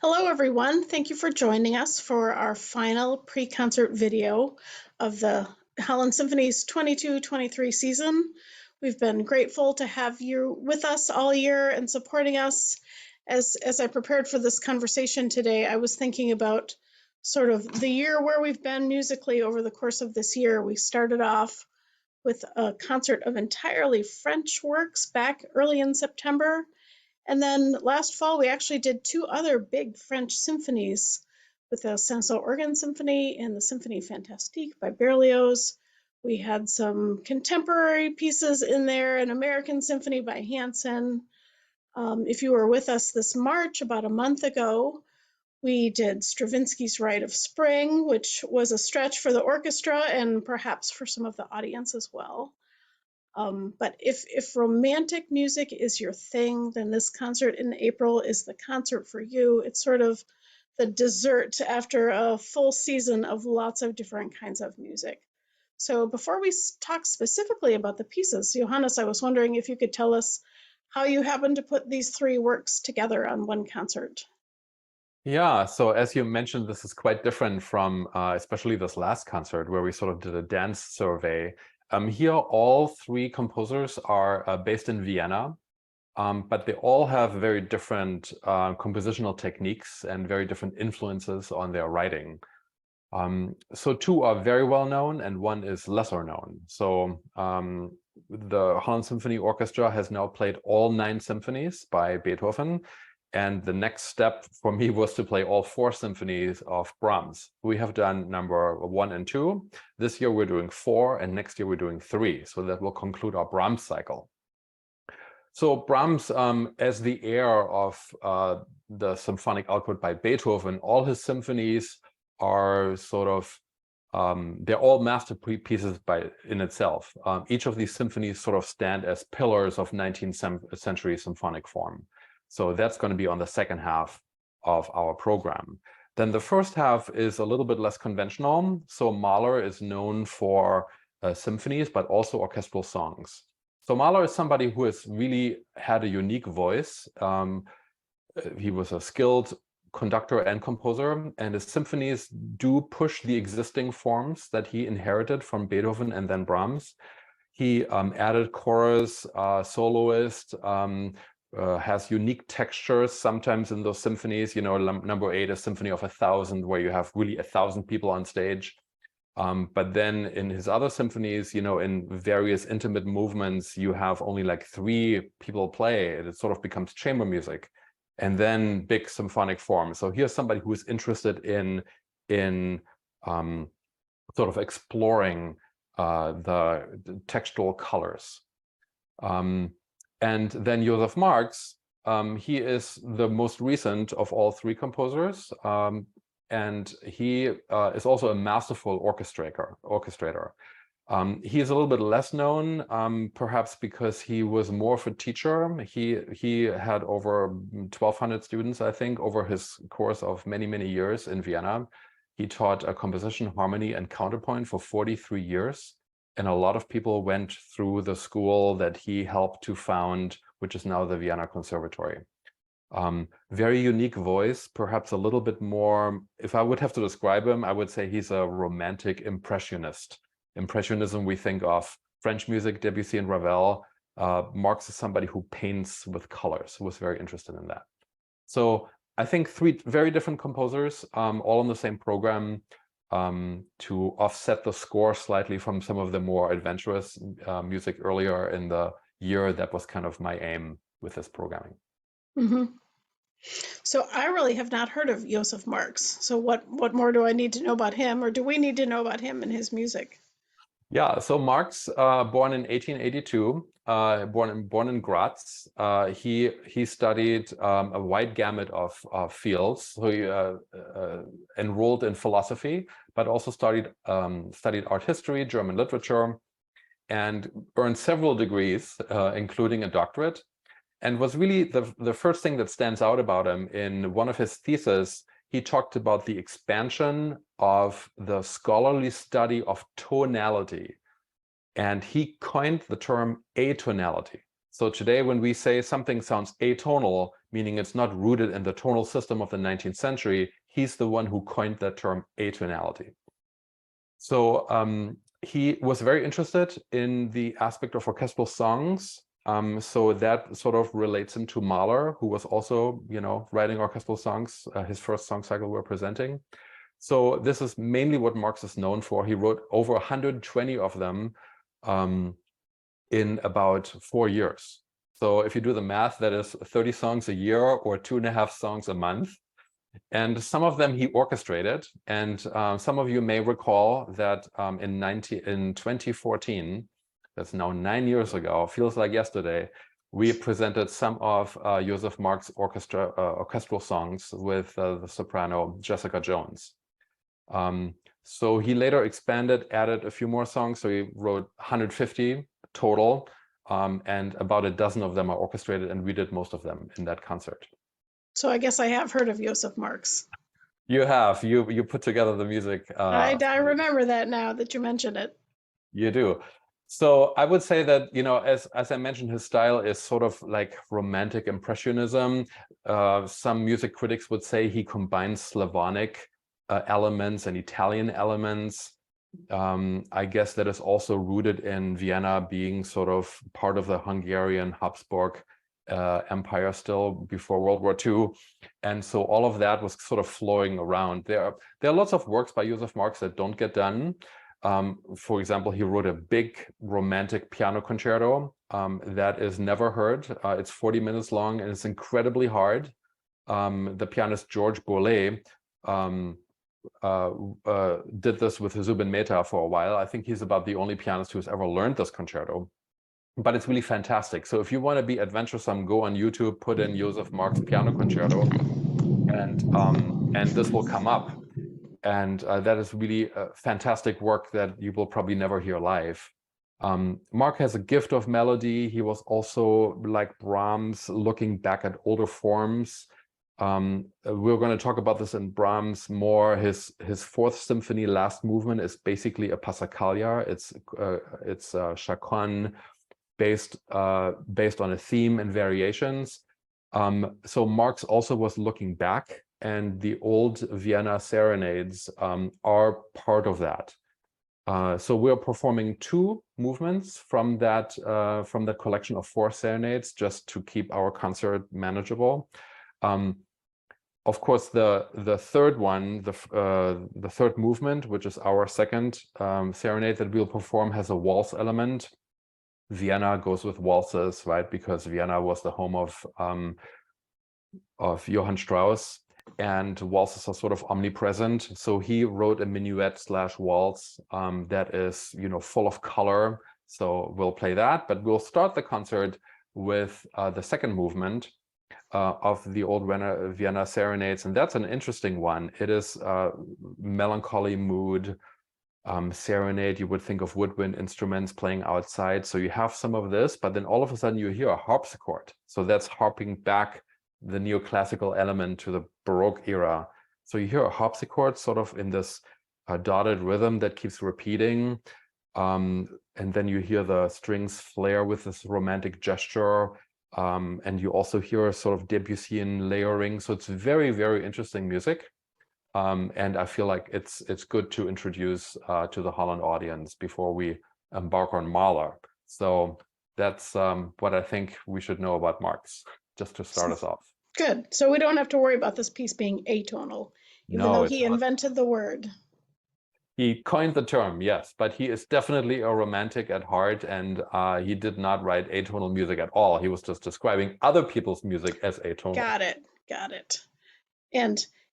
Hello, everyone. Thank you for joining us for our final pre-concert video of the Holland Symphony's 22-23 season. We've been grateful to have you with us all year and supporting us. As I prepared for this conversation today, I was thinking about sort of the year where we've been musically over the course of this year. We started off with a concert of entirely French works back early in September. And then last fall, we actually did two other big French symphonies with the Saint-Saëns Organ Symphony and the Symphonie Fantastique by Berlioz. We had some contemporary pieces in there, an American symphony by Hansen. If you were with us this March, about a month ago, we did Stravinsky's Rite of Spring, which was a stretch for the orchestra and perhaps for some of the audience as well. But if romantic music is your thing, then this concert in April is the concert for you. It's sort of the dessert after a full season of lots of different kinds of music. So before we talk specifically about the pieces, Johannes, I was wondering if you could tell us how you happened to put these three works together on one concert. Yeah, so as you mentioned, this is quite different from especially this last concert where we sort of did a dance survey. Here, all three composers are based in Vienna, but they all have very different compositional techniques and very different influences on their writing. So two are very well known and one is lesser known. So the Holland Symphony Orchestra has now played all 9 symphonies by Beethoven. And the next step for me was to play all 4 symphonies of Brahms. We have done number 1 and 2. This year we're doing 4, and next year we're doing 3. So that will conclude our Brahms cycle. So Brahms, as the heir of the symphonic output by Beethoven, all his symphonies are sort of, they're all masterpieces in itself. Each of these symphonies sort of stand as pillars of 19th century symphonic form. So that's going to be on the second half of our program. Then the first half is a little bit less conventional. So Mahler is known for symphonies, but also orchestral songs. So Mahler is somebody who has really had a unique voice. He was a skilled conductor and composer, and his symphonies do push the existing forms that he inherited from Beethoven and then Brahms. He added chorus, soloist, has unique textures sometimes in those symphonies. You know, number 8 is Symphony of 1,000, where you have really 1,000 people on stage. But then in his other symphonies, you know, in various intimate movements, you have only like 3 people play, and it sort of becomes chamber music, and then big symphonic form. So here's somebody who is interested in sort of exploring the textual colors. And then Joseph Marx, he is the most recent of all 3 composers, and he is also a masterful orchestrator. He is a little bit less known, perhaps because he was more of a teacher. He had over 1,200 students, I think, over his course of many, many years in Vienna. He taught composition, harmony, and counterpoint for 43 years. And a lot of people went through the school that he helped to found, which is now the Vienna Conservatory. Very unique voice, perhaps a little bit more, if I would have to describe him, I would say he's a romantic impressionist. Impressionism, we think of French music, Debussy and Ravel. Marx is somebody who paints with colors, who was very interested in that. So I think 3 very different composers, all on the same program, to offset the score slightly from some of the more adventurous music earlier in the year. That was kind of my aim with this programming. Mm-hmm. So I really have not heard of Joseph Marx. So what more do I need to know about him, or do we need to know about him and his music? Yeah, so Marx, born in 1882, born in Graz. He studied a wide gamut of fields. So he enrolled in philosophy, but also studied art history, German literature, and earned several degrees, including a doctorate. And was really the first thing that stands out about him. In one of his theses, he talked about the expansion of the scholarly study of tonality. And he coined the term atonality. So today, when we say something sounds atonal, meaning it's not rooted in the tonal system of the 19th century. He's the one who coined that term atonality. So he was very interested in the aspect of orchestral songs. So that sort of relates him to Mahler, who was also, writing orchestral songs. His first song cycle we're presenting. So this is mainly what Marx is known for. He wrote over 120 of them in about 4 years. So if you do the math, that is 30 songs a year or 2.5 songs a month. And some of them he orchestrated. And some of you may recall that in 2014, that's now 9 years ago, feels like yesterday, we presented some of Joseph Marx's orchestral songs with the soprano Jessica Jones. So he later expanded, added a few more songs. So he wrote 150 total, and about a dozen of them are orchestrated, and we did most of them in that concert. So I guess I have heard of Joseph Marx. You have. You put together the music. I remember that now that you mention it. You do. So I would say that, as I mentioned, his style is sort of like romantic impressionism. Some music critics would say he combines Slavonic elements and Italian elements. I guess that is also rooted in Vienna being sort of part of the Hungarian Habsburg empire still before World War II. And so all of that was sort of flowing around. There are lots of works by Joseph Marx that don't get done. For example, he wrote a big romantic piano concerto that is never heard. It's 40 minutes long and it's incredibly hard. The pianist George Bourlet did this with Zubin Mehta for a while. I think he's about the only pianist who's ever learned this concerto. But it's really fantastic. So if you want to be adventuresome, go on YouTube, put in Joseph Marx piano concerto, and this will come up. And that is really a fantastic work that you will probably never hear live. Mark has a gift of melody. He was also, like Brahms, looking back at older forms. We're going to talk about this in Brahms more. His fourth symphony, last movement, is basically a passacaglia. It's chaconne based on a theme and variations. So Marx also was looking back, and the old Vienna serenades are part of that. So we're performing 2 movements from that collection of 4 serenades, just to keep our concert manageable. Of course, the third one, the third movement, which is our second serenade that we'll perform, has a waltz element. Vienna goes with waltzes, right? Because Vienna was the home of Johann Strauss, and waltzes are sort of omnipresent. So he wrote a minuet/waltz that is, full of color. So we'll play that, but we'll start the concert with the second movement of the old Vienna serenades, and that's an interesting one. It is melancholy mood. Serenade, you would think of woodwind instruments playing outside. So you have some of this, but then all of a sudden you hear a harpsichord. So that's harping back the neoclassical element to the Baroque era. So you hear a harpsichord sort of in this dotted rhythm that keeps repeating. And then you hear the strings flare with this romantic gesture. And you also hear a sort of Debussyan layering. So it's very, very interesting music. And I feel like it's good to introduce to the Holland audience before we embark on Mahler. So that's what I think we should know about Marx, just to start us off. Good. So we don't have to worry about this piece being atonal, even though he invented the word. He coined the term, yes, but he is definitely a romantic at heart, and he did not write atonal music at all. He was just describing other people's music as atonal. Got it.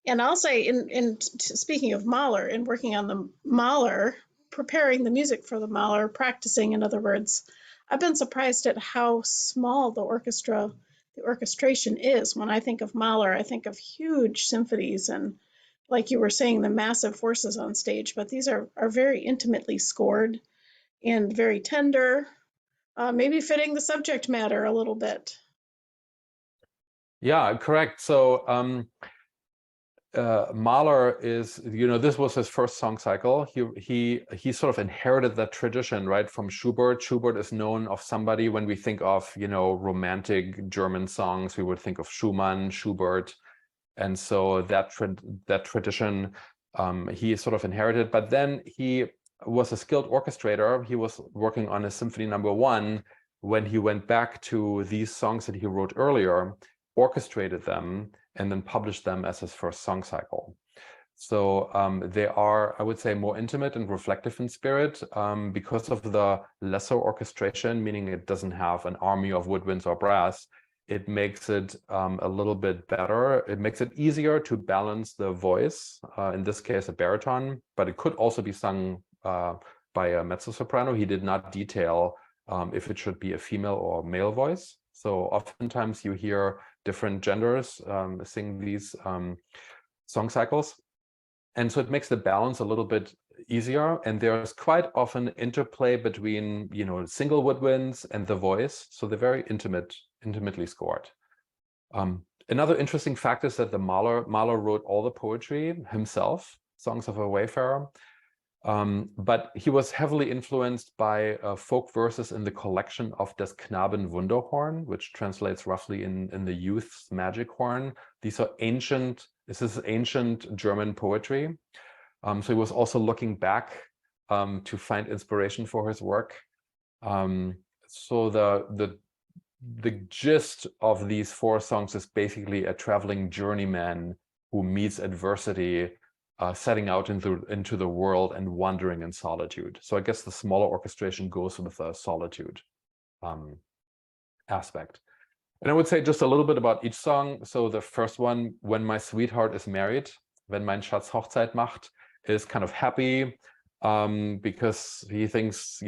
And I'll say, in speaking of Mahler, in working on the Mahler, preparing the music for the Mahler, practicing, in other words, I've been surprised at how small the orchestration is. When I think of Mahler, I think of huge symphonies and, like you were saying, the massive forces on stage. But these are very intimately scored and very tender, maybe fitting the subject matter a little bit. Yeah, correct. So Mahler is, this was his first song cycle. He sort of inherited that tradition, right, from Schubert. Schubert is known of somebody, when we think of, romantic German songs, we would think of Schumann, Schubert. And so that tradition he sort of inherited, but then he was a skilled orchestrator. He was working on his Symphony No. 1 when he went back to these songs that he wrote earlier, orchestrated them, and then published them as his first song cycle. So they are, I would say, more intimate and reflective in spirit because of the lesser orchestration, meaning it doesn't have an army of woodwinds or brass. It makes it a little bit better. It makes it easier to balance the voice, in this case, a baritone, but it could also be sung by a mezzo-soprano. He did not detail if it should be a female or male voice. So oftentimes you hear different genders sing these song cycles. And so it makes the balance a little bit easier. And there's quite often interplay between, single woodwinds and the voice. So they're very intimately scored. Another interesting fact is that Mahler wrote all the poetry himself, Songs of a Wayfarer. But he was heavily influenced by folk verses in the collection of Des Knaben Wunderhorn, which translates roughly in the youth's magic horn. This is ancient German poetry. So he was also looking back to find inspiration for his work. So the gist of these 4 songs is basically a traveling journeyman who meets adversity, setting out into the world and wandering in solitude. So I guess the smaller orchestration goes with the solitude aspect. And I would say just a little bit about each song. So the first one, When My Sweetheart is Married, Wenn mein Schatz Hochzeit macht, is kind of happy because he thinks,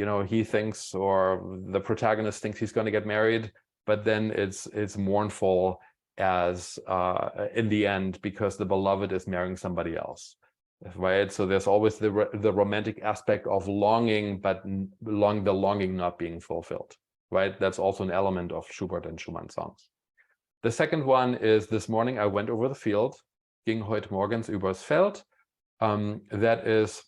or the protagonist thinks he's going to get married, but then it's mournful as in the end because the beloved is marrying somebody else, right? So there's always the romantic aspect of longing, but the longing not being fulfilled, right? That's also an element of Schubert and Schumann songs. The second one is This Morning I Went Over the Field, Ging heut morgens übers Feld. That is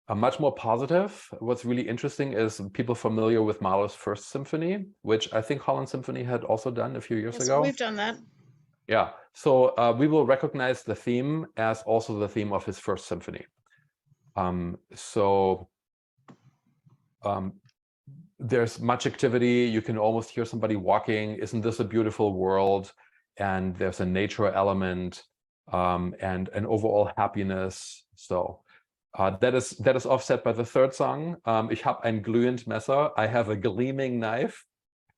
much more positive. What's really interesting is people familiar with Mahler's first symphony, which I think Holland Symphony had also done a few years ago. We've done that. Yeah, so we will recognize the theme as also the theme of his first symphony. There's much activity. You can almost hear somebody walking. Isn't this a beautiful world? And there's a nature element and an overall happiness. So that is offset by the third song. Ich habe ein glühend Messer. I have a gleaming knife.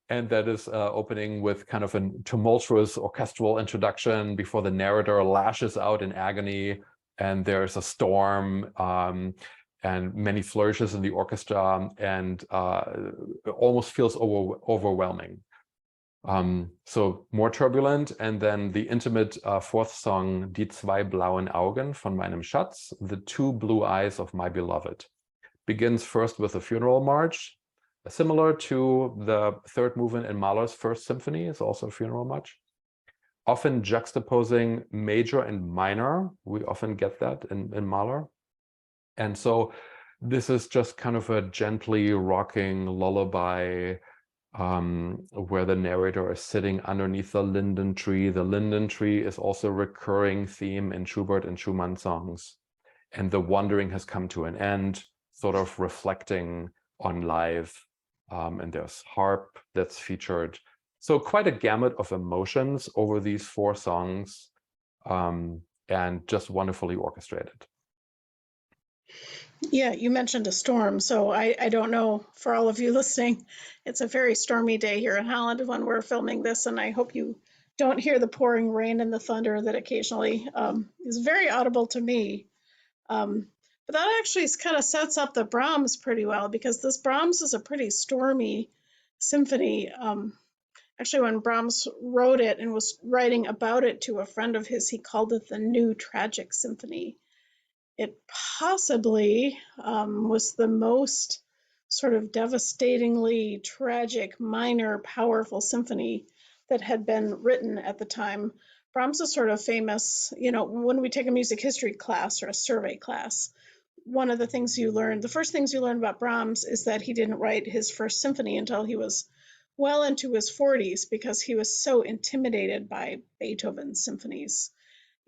And that is opening with kind of a tumultuous orchestral introduction before the narrator lashes out in agony, and there's a storm and many flourishes in the orchestra, and it almost feels overwhelming. So more turbulent, and then the intimate fourth song, Die zwei blauen Augen von meinem Schatz, the 2 blue eyes of my beloved, begins first with a funeral march. Similar to the third movement in Mahler's first symphony, is also a funeral march. Often juxtaposing major and minor. We often get that in Mahler. And so this is just kind of a gently rocking lullaby where the narrator is sitting underneath the linden tree. The linden tree is also a recurring theme in Schubert and Schumann songs. And the wandering has come to an end, sort of reflecting on life. And there's harp that's featured. So quite a gamut of emotions over these 4 songs, and just wonderfully orchestrated. Yeah, you mentioned a storm, so I don't know, for all of you listening, it's a very stormy day here in Holland when we're filming this, and I hope you don't hear the pouring rain and the thunder that occasionally is very audible to me. But that actually kind of sets up the Brahms pretty well, because this Brahms is a pretty stormy symphony. Actually, when Brahms wrote it and was writing about it to a friend of his, he called it the New Tragic Symphony. It possibly was the most sort of devastatingly tragic, minor, powerful symphony that had been written at the time. Brahms is sort of famous, when we take a music history class or a survey class, one of the things you learn, the first things you learn about Brahms is that he didn't write his first symphony until he was well into his 40s because he was so intimidated by Beethoven's symphonies.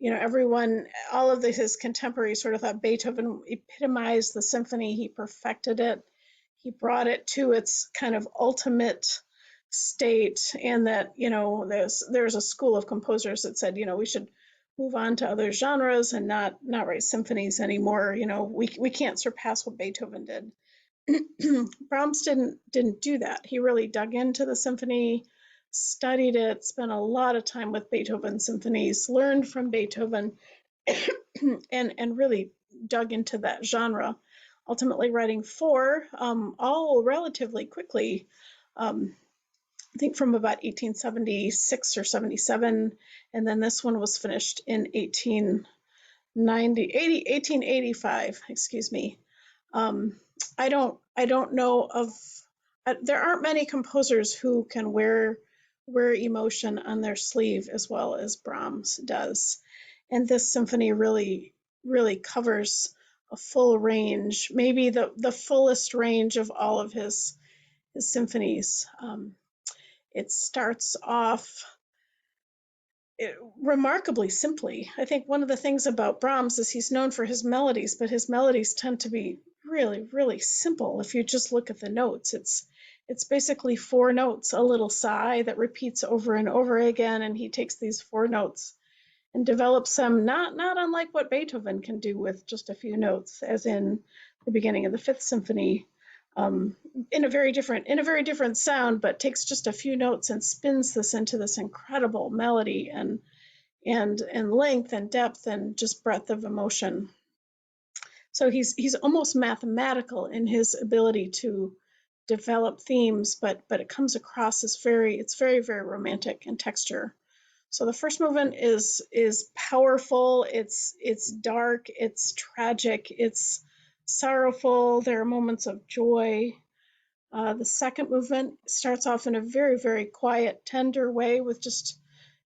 Everyone, all of his contemporaries sort of thought Beethoven epitomized the symphony. He perfected it. He brought it to its kind of ultimate state, and that, there's a school of composers that said, we should move on to other genres and not write symphonies anymore. We can't surpass what Beethoven did. Brahms didn't do that. He really dug into the symphony, studied it, spent a lot of time with Beethoven symphonies, learned from Beethoven, and really dug into that genre, ultimately writing four, all relatively quickly. I think from about 1876 or 77, and then this one was finished in 1885, excuse me. I don't know of, there aren't many composers who can wear emotion on their sleeve as well as Brahms does. And this symphony really covers a full range, maybe the fullest range of all of his symphonies. It starts off remarkably simply. I think one of the things about Brahms is he's known for his melodies, but his melodies tend to be really simple. If you just look at the notes, it's basically four notes, a little sigh that repeats over and over again, and he takes these four notes and develops them not unlike what Beethoven can do with just a few notes, as in the beginning of the Fifth Symphony, in a very different sound, but takes just a few notes and spins this into this incredible melody and length and depth and just breadth of emotion. So he's almost mathematical in his ability to develop themes, but it comes across as very romantic in texture. So the first movement is powerful, it's dark, it's tragic, it's sorrowful, there are moments of joy. The second movement starts off in a very quiet, tender way with just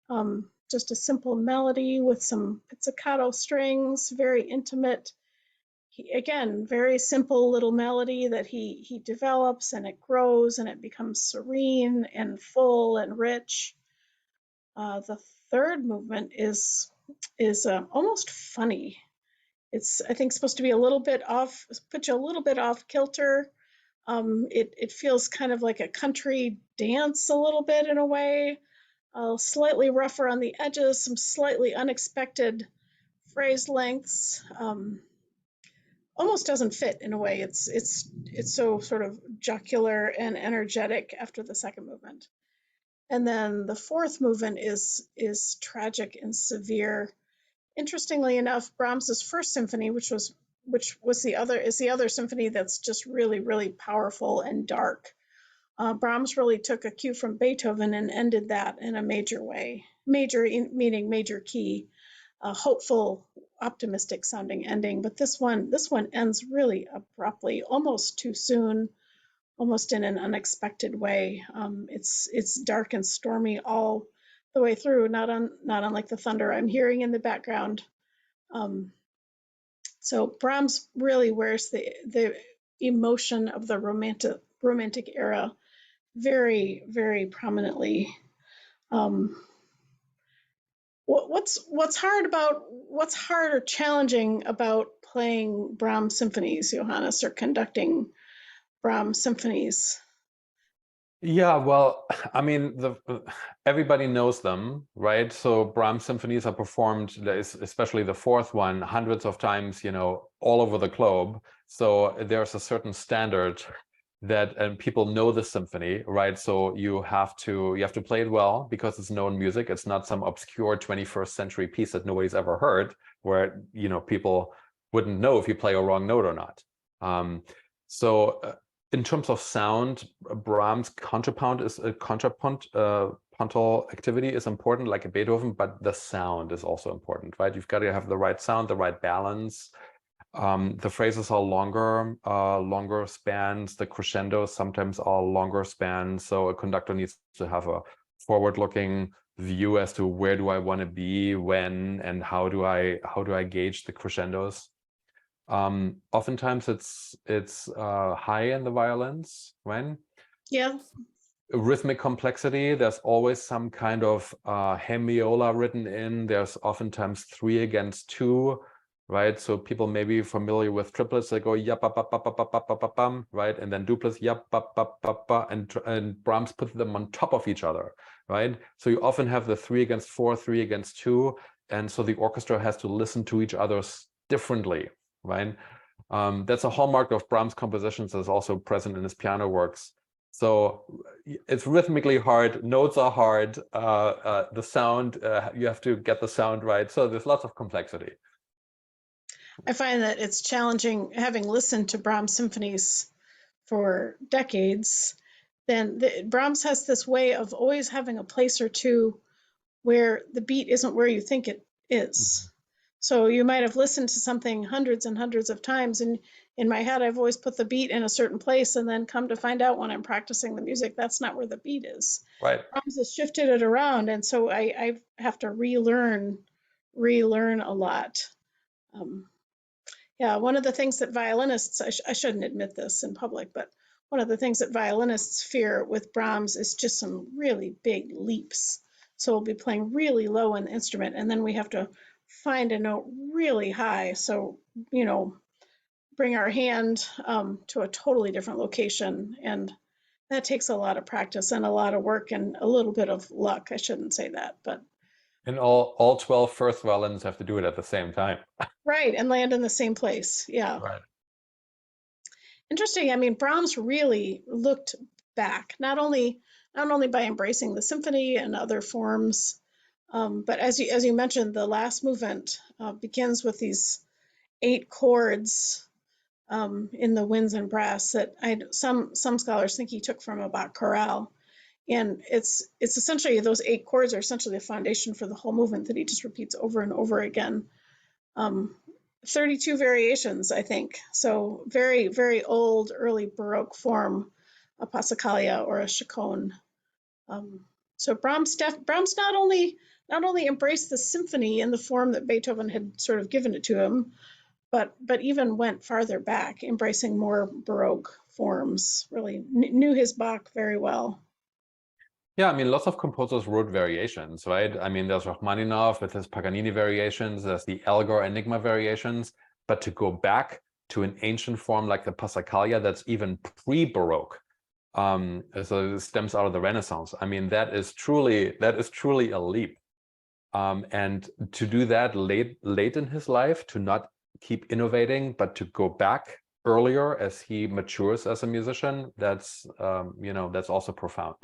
a simple melody with some pizzicato strings, very intimate. Again, very simple little melody that he develops, and it grows and it becomes serene and full and rich. The third movement is almost funny. It's, I think, supposed to be a little bit off, put you a little bit off kilter. It feels kind of like a country dance a little bit in a way, slightly rougher on the edges, some slightly unexpected phrase lengths. Almost doesn't fit in a way. It's so sort of jocular and energetic after the second movement. And then the fourth movement is tragic and severe. Interestingly enough, Brahms's first symphony, which was the other symphony that's just really powerful and dark. Brahms really took a cue from Beethoven and ended that in a major way. Major meaning major key, hopeful, optimistic sounding ending. But this one ends really abruptly, almost too soon, almost in an unexpected way. It's dark and stormy all the way through, not unlike the thunder I'm hearing in the background. So Brahms really wears the emotion of the romantic era very prominently. What's hard or challenging about playing Brahms symphonies, Johannes, or conducting Brahms symphonies? Yeah, well, I mean, everybody knows them, right? So Brahms symphonies are performed, especially the fourth one, hundreds of times, all over the globe. So there's a certain standard that, and people know the symphony, right? So you have to play it well because it's known music. It's not some obscure 21st century piece that nobody's ever heard, where people wouldn't know if you play a wrong note or not. In terms of sound, Brahms' contrapuntal activity is important, like a Beethoven, but the sound is also important, right? You've got to have the right sound, the right balance. The phrases are longer spans. The crescendos sometimes are longer spans. So a conductor needs to have a forward-looking view as to where do I want to be, when, and how do I gauge the crescendos. Oftentimes it's high in the violins, right? Yeah. Rhythmic complexity, there's always some kind of hemiola written in. There's oftentimes 3 against 2, right? So people may be familiar with triplets. They go yap up up up up up up up bum, right? And then duplets yap up up up up, and Brahms put them on top of each other, right? So you often have the 3 against 4, 3 against 2, and so the orchestra has to listen to each other's differently, right? That's a hallmark of Brahms' compositions that's also present in his piano works. So it's rhythmically hard, notes are hard, the sound, you have to get the sound right. So there's lots of complexity. I find that it's challenging, having listened to Brahms symphonies for decades. Then Brahms has this way of always having a place or two where the beat isn't where you think it is. So you might have listened to something hundreds and hundreds of times, and in my head I've always put the beat in a certain place, and then come to find out when I'm practicing the music that's not where the beat is. Right. Brahms has shifted it around, and so I have to relearn a lot. Yeah, one of the things that violinists, I shouldn't admit this in public, but one of the things that violinists fear with Brahms is just some really big leaps. So we'll be playing really low in the instrument, and then we have to find a note really high. So, you know, bring our hand to a totally different location. And that takes a lot of practice and a lot of work and a little bit of luck. I shouldn't say that, but. And all 12 first violins have to do it at the same time. Right, and land in the same place. Yeah. Right. Interesting. I mean, Brahms really looked back, not only by embracing the symphony and other forms, but as you mentioned, the last movement begins with these 8 chords in the winds and brass that some scholars think he took from a Bach chorale, and it's essentially those 8 chords are essentially the foundation for the whole movement that he just repeats over and over again. 32 variations, I think. So very, very old, early Baroque form, a Passacaglia or a chaconne. So Brahms not only embraced the symphony in the form that Beethoven had sort of given it to him, but even went farther back, embracing more Baroque forms. Really knew his Bach very well. Yeah, I mean, lots of composers wrote variations, right? I mean, there's Rachmaninoff with his Paganini variations, there's the Elgar Enigma variations, but to go back to an ancient form like the Passacaglia that's even pre-Baroque, so it stems out of the Renaissance. I mean, that is truly a leap. And to do that late in his life, to not keep innovating, but to go back earlier as he matures as a musician, that's that's also profound.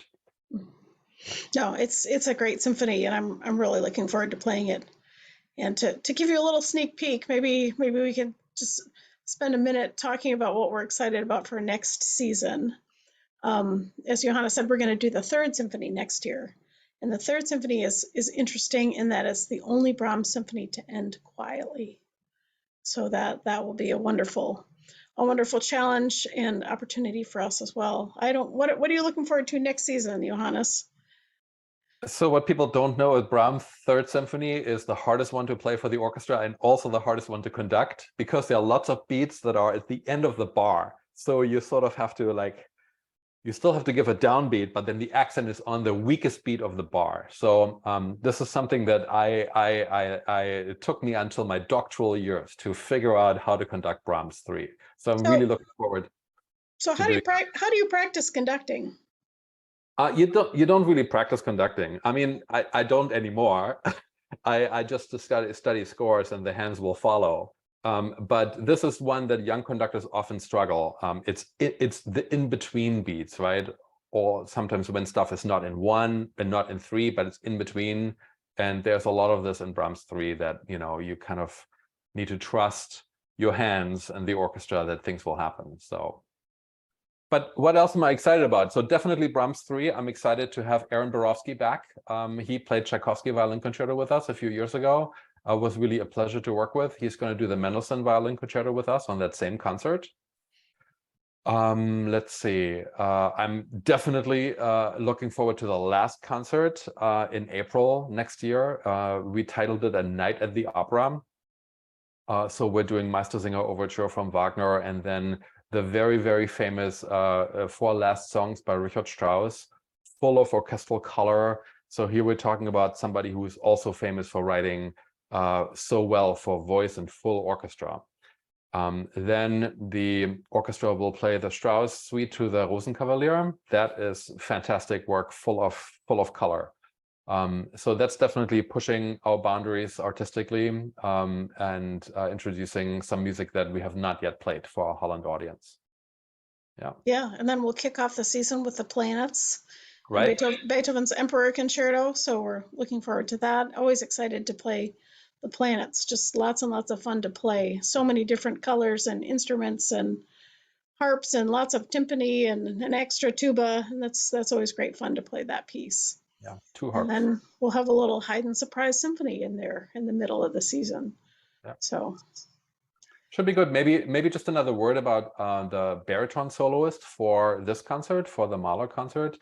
No, it's a great symphony, and I'm really looking forward to playing it. And to give you a little sneak peek, maybe we can just spend a minute talking about what we're excited about for next season. As Johanna said, we're going to do the 3rd symphony next year, and the 3rd symphony is interesting in that it's the only Brahms symphony to end quietly. So that will be a wonderful challenge and opportunity for us as well. What are you looking forward to next season, Johannes? So what people don't know is Brahms' 3rd symphony is the hardest one to play for the orchestra and also the hardest one to conduct, because there are lots of beats that are at the end of the bar. So you sort of have to you still have to give a downbeat, but then the accent is on the weakest beat of the bar. So this is something that it took me until my doctoral years to figure out how to conduct Brahms 3. So I'm really looking forward. So how do you practice conducting? You don't really practice conducting. I mean, I don't anymore. I just study scores and the hands will follow. But this is one that young conductors often struggle. It's the in-between beats, right? Or sometimes when stuff is not in 1 and not in 3, but it's in between. And there's a lot of this in Brahms 3 that, you kind of need to trust your hands and the orchestra that things will happen. So. But what else am I excited about? So definitely Brahms 3. I'm excited to have Aaron Borowski back. He played Tchaikovsky Violin Concerto with us a few years ago. It was really a pleasure to work with. He's going to do the Mendelssohn Violin Concerto with us on that same concert. Let's see. I'm definitely looking forward to the last concert in April next year. We titled it A Night at the Opera. So we're doing Meistersinger Overture from Wagner, and then the very, very famous Four Last Songs by Richard Strauss, full of orchestral color. So here we're talking about somebody who is also famous for writing so well for voice and full orchestra. Then the orchestra will play the Strauss Suite to the Rosenkavalier. That is fantastic work, full of color. So that's definitely pushing our boundaries artistically and introducing some music that we have not yet played for our Holland audience. Yeah. Yeah, and then we'll kick off the season with the planets. Right. Beethoven's Emperor Concerto. So we're looking forward to that. Always excited to play the planets. Just lots and lots of fun to play. So many different colors and instruments and harps and lots of timpani and an extra tuba. And that's always great fun to play that piece. Yeah, two And harps. then we'll have a little Haydn surprise symphony in there in the middle of the season. Yeah. So should be good. Maybe just another word about the baritone soloist for this concert, for the Mahler concert.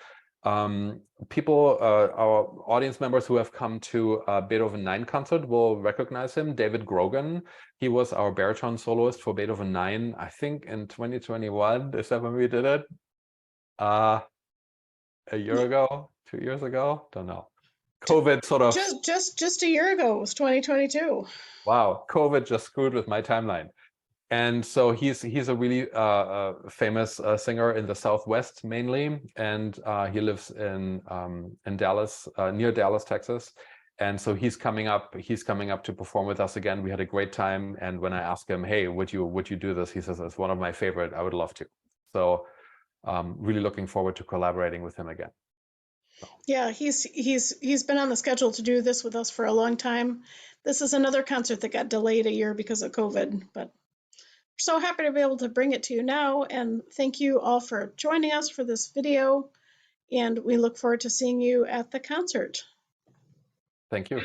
People, our audience members who have come to Beethoven 9 concert will recognize him, David Grogan. He was our baritone soloist for Beethoven 9, I think in 2021. Is that when we did it? A year ago, 2 years ago? Don't know. COVID sort of... Just a year ago, it was 2022. Wow, COVID just screwed with my timeline. And so he's a really famous singer in the Southwest mainly, and he lives in Dallas, near Dallas, Texas. And so he's coming up to perform with us again. We had a great time, and when I asked him, "Hey, would you do this?" He says, "It's one of my favorite. I would love to." So really looking forward to collaborating with him again. So. Yeah, he's been on the schedule to do this with us for a long time. This is another concert that got delayed a year because of COVID, but so happy to be able to bring it to you now, and thank you all for joining us for this video, and we look forward to seeing you at the concert. Thank you.